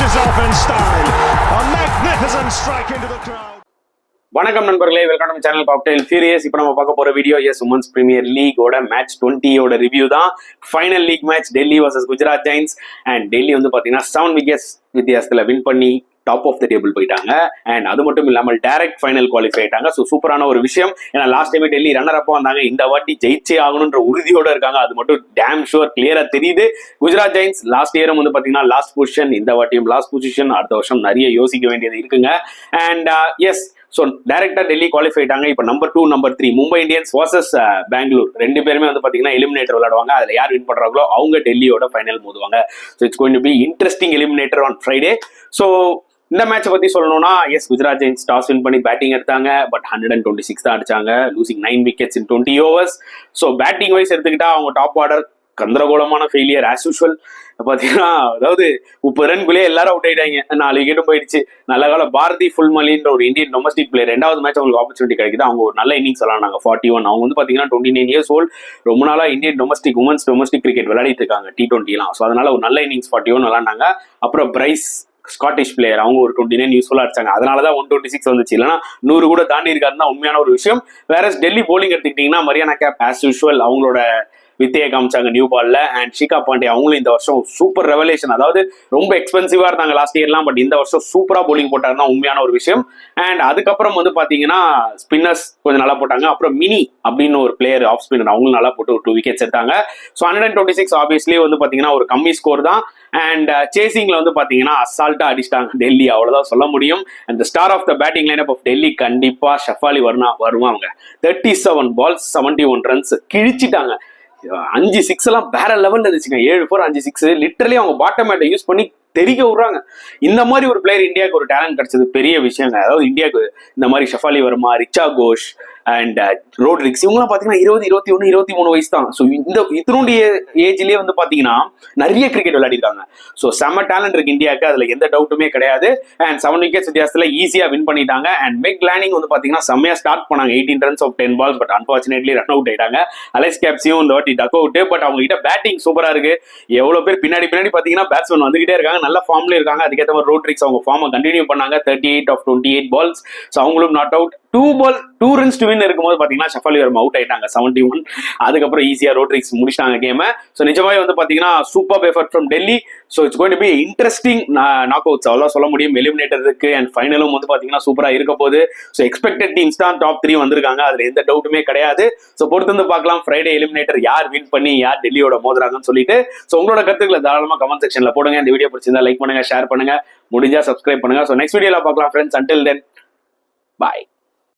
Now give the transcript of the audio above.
finishes off in style. A magnificent strike into the crowd. வணக்கம் நண்பர்களே, welcome to channel cocktail furious. இப்போ நம்ம பார்க்க போற வீடியோ உமன்ஸ் பிரீமியர் லீகோட மேட்ச் 20 ரிவ்யூ தான். Final league match Delhi versus Gujarat giants. And Delhi வந்து பாத்தீங்கன்னா 7 விக்கெட்ஸ் வித்தியாசத்துல வின் பண்ணி டாப் ஆஃப் த டேபிள் போயிட்டாங்க. அண்ட் அது மட்டும் இல்லாமல் டைரக்ட் ஃபைனல் குவாலிஃபை ஆயிட்டாங்க. ஸோ சூப்பரான ஒரு விஷயம். ஏன்னா லாஸ்ட் டைம் டெல்லி ரன்னர் அப்பா வந்தாங்க, இந்த வாட்டி ஜெயிச்சே ஆகணுன்ற உறுதியோட இருக்காங்க. அது மட்டும் டேம் ஷுவர் கிளியரா தெரியுது. குஜராத் ஜெயின்ஸ் லாஸ்ட் இயரும் வந்து பாத்தீங்கன்னா லாஸ்ட் பொசிஷன், இந்த வாட்டியும் லாஸ்ட் பொசிஷன். அடுத்த வருஷம் நிறைய யோசிக்க வேண்டியது இருக்குங்க. அண்ட் எஸ், ஸோ டைரக்டா டெல்லி குவாலிஃபை ஆயிட்டாங்க. இப்போ number 2 number 3 Mumbai Indians versus Bangalore ரெண்டு பேருமே வந்து பாத்தீங்கன்னா எலிமினேட்டர் விளையாடுவாங்க. அதுல யார் வின் பண்றாங்களோ அவங்க டெல்லியோட ஃபைனல் மோதுவாங்க. So it's going to be interesting eliminator on Friday. So இந்த மேட்சை பத்தி சொல்லணும்னா, yes, Gujarat giants toss win பண்ணி பேட்டிங் எடுத்தாங்க. பட் 126 தான் அடிச்சாங்க, losing 9 wickets in 20 overs. So batting wise எடுத்துக்கிட்டா அவங்க டாப் ஆர்டர் கந்தரகோலமான ஃபெயிலியர் ஆஸ் யூஷுவல். பாத்தீங்கன்னா, அதாவது 30 ரன்குள்ளே எல்லாரும் அவுட் ஆயிட்டாங்க. 4 விக்கெட்டும் போயிடுச்சு. நல்ல கால பாரதி ஃபுல்மலின்ற ஒரு இந்தியன் டொமஸ்டிக் பிளேயர் ரெண்டாவது மேட்ச் அவங்களுக்கு ஆப்பர்ச்சுனிட்டி கிடைக்குது. அவங்க ஒரு நல்ல இன்னிங்ஸ் விளாண்டாங்க 41. அவங்க வந்து பாத்தீங்கன்னா 29 years old. ரொம்ப நாளா Indian domestic women's domestic cricket விளையாடிட்டு இருக்காங்க T20 ஸோ அதனால ஒரு நல்ல இன்னிங்ஸ் 41 விளாண்டாங்க. அப்புறம் பிரைஸ் ஸ்காட்டிஷ் பிளேயர், அவங்க ஒரு 29 யூஸ்ஃபுல்லா அடிச்சாங்க. அதனாலதான் 126 வந்துச்சு. இல்லைன்னா 100 கூட தாண்டி இருக்காருன்னா உண்மையான ஒரு விஷயம். வேற டெல்லி போலிங் எடுத்துக்கிட்டீங்கன்னா, மரியானா கேப் ஆஸ் யூஷுவல் அவங்களோட வித்தையை காமிச்சாங்க நியூ பால்ல. அண்ட் ஷிகா பாண்டே அவங்களும் இந்த வருஷம் சூப்பர் ரெவலேஷன். அதாவது ரொம்ப எக்ஸ்பென்சிவா இருந்தாங்க லாஸ்ட் இயர்லாம், பட் இந்த வருஷம் சூப்பரா போலிங் போட்டாருன்னா உண்மையான ஒரு விஷயம். அண்ட் அதுக்கப்புறம் வந்து பாத்தீங்கன்னா ஸ்பின்னர்ஸ் கொஞ்சம் நல்லா போட்டாங்க. அப்புறம் மினி அப்படின்னு ஒரு பிளேயர் ஆஃப் ஸ்பின்னர், அவங்களும் நல்லா போட்டு ஒரு 2 விக்கெட்ஸ் எடுத்தாங்க. ஸோ 126 ஆப்வியஸ்லி வந்து பாத்தீங்கன்னா ஒரு கம்மி ஸ்கோர் தான். அண்ட் சேசிங்ல வந்து பாத்தீங்கன்னா அசால்ட்டா அடிச்சிட்டாங்க டெல்லி, அவ்வளவுதான் சொல்ல முடியும். And star of the batting line up of Delhi கண்டிப்பா ஷஃபாலி வருவாங்க. 37 balls 71 runs கிழிச்சிட்டாங்க. 5 6 எல்லாம் வேற லெவல்ல இருந்துச்சுங்க. 7 4 5 6 லிட்டரலி அவங்க பாட்டம் மேட்டை யூஸ் பண்ணி தெரிவிக்க விடுறாங்க. இந்த மாதிரி ஒரு பிளேயர் இந்தியாவுக்கு ஒரு டேலண்ட் கிடைச்சது பெரிய விஷயங்க. அதாவது இந்தியாவுக்கு இந்த மாதிரி ஷஃபாலி வர்மா, ரிச்சா கோஷ் அண்ட் ரோட்ரிக்ஸ் இவங்கலாம் பாத்தீங்கன்னா 20 21 23 வயசு தான். ஸோ இந்த இதனுடைய ஏஜ்லயே வந்து பாத்தீங்கன்னா நிறைய கிரிக்கெட் விளையாடிருக்காங்க. ஸோ செம்ம டேலண்ட் இருக்கு இந்தியாவுக்கு, அதுல எந்த டவுட்டுமே கிடையாது. அண்ட் 7 விக்கெட்ஸ் வித்தியாசத்துல ஈஸியா வின் பண்ணிட்டாங்க. அண்ட் மெக் லேனிங் வந்து பாத்தீங்கன்னா செம்மையா ஸ்டார்ட் பண்ணாங்க 18 runs of 10 balls. But unfortunately run out ஆயிட்டாங்க. அலெக்ஸ் கேப்ஸியும் இந்த வாட்டி டக் அவுட். பட் அவங்க கிட்ட பேட்டிங் சூப்பரா இருக்கு. எவ்வளவு பேர் பின்னாடி பாத்தீங்கன்னா பேட்ஸ்மேன் வந்துகிட்டே இருக்காங்க, நல்ல ஃபார்ம்ல இருக்காங்க. அதுக்கேற்ற மாதிரி ரோட்ரிக்ஸ் அவங்க ஃபார்மை கண்டினியூ பண்ணாங்க. 38 of 28 balls. ஸோ அவங்களும் not out. 2 runs to win இருக்கும்போது பாத்தீங்கன்னா ஷஃபாலி வர்மா அவுட் ஆயிட்டாங்க 71. அதுக்கப்புறம் ஈஸியா ரோட்ரிக்ஸ் முடிச்சிட்டாங்க கேம். ஸோ நிஜமாவே வந்து பாத்தீங்கன்னா super effort from Delhi. So it's going to be interesting knock outs, அவ்வளோ சொல்ல முடியும். எலிமினேட்டர் இருக்கு அண்ட் ஃபைனலும் வந்து பாத்தீங்கன்னா சூப்பரா இருக்க போகுது. ஸோ எக்ஸ்பெக்டட் டீம்ஸ் தான் டாப் 3 வந்திருக்காங்க, அதுல எந்த டவுட்டுமே கிடையாது. ஸோ பொறுத்து வந்து பார்க்கலாம் ஃப்ரைடே எலிமினேட்டர் யார் வின் பண்ணி யார் டெல்லியோட மோதுறாங்கன்னு சொல்லிட்டு. ஸோ உங்களோட கருத்துக்களை தாராளமா கமெண்ட் செக்ஷன்ல போடுங்க. இந்த வீடியோ பிடிச்சிருந்தா லைக் பண்ணுங்க, ஷேர் பண்ணுங்க, முடிஞ்சா சப்ஸ்கிரைப் பண்ணுங்க. ஸோ நெக்ஸ்ட் வீடியோல பார்க்கலாம் ஃப்ரெண்ட்ஸ். அன்டில் தென், பாய்.